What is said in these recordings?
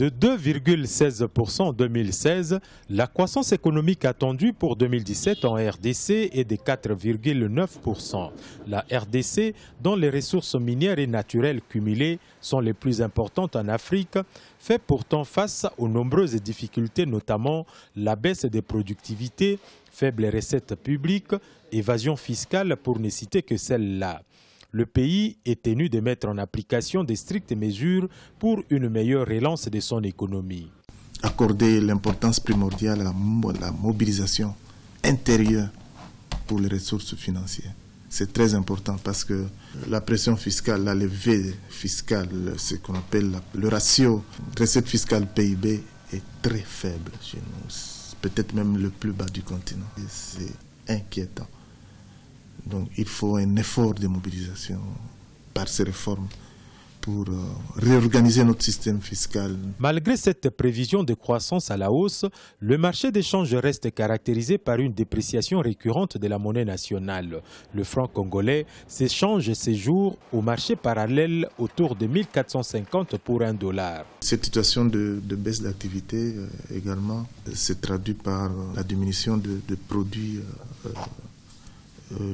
De 2,16% en 2016, la croissance économique attendue pour 2017 en RDC est de 4,9%. La RDC, dont les ressources minières et naturelles cumulées sont les plus importantes en Afrique, fait pourtant face aux nombreuses difficultés, notamment la baisse des productivités, faibles recettes publiques, évasion fiscale pour ne citer que celle-là. Le pays est tenu de mettre en application des strictes mesures pour une meilleure relance de son économie. Accorder l'importance primordiale à la mobilisation intérieure pour les ressources financières. C'est très important parce que la pression fiscale, la levée fiscale, ce qu'on appelle le ratio recette fiscale PIB est très faible chez nous. Peut-être même le plus bas du continent. C'est inquiétant. Donc il faut un effort de mobilisation par ces réformes pour réorganiser notre système fiscal. Malgré cette prévision de croissance à la hausse, le marché des changes reste caractérisé par une dépréciation récurrente de la monnaie nationale. Le franc congolais s'échange ces jours au marché parallèle autour de 1450 pour $1. Cette situation de baisse d'activité également se traduit par la diminution de produits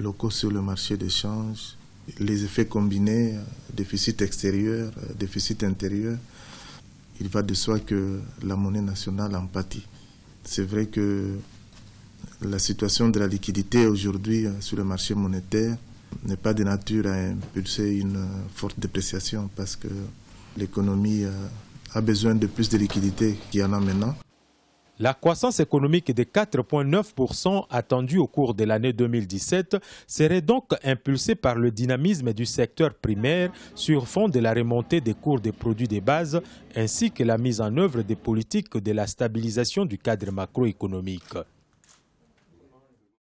locaux sur le marché des changes. Les effets combinés, déficit extérieur, déficit intérieur, il va de soi que la monnaie nationale en pâtit. C'est vrai que la situation de la liquidité aujourd'hui sur le marché monétaire n'est pas de nature à impulser une forte dépréciation parce que l'économie a besoin de plus de liquidité qu'il y en a maintenant. La croissance économique de 4,9% attendue au cours de l'année 2017 serait donc impulsée par le dynamisme du secteur primaire sur fond de la remontée des cours des produits de base ainsi que la mise en œuvre des politiques de la stabilisation du cadre macroéconomique.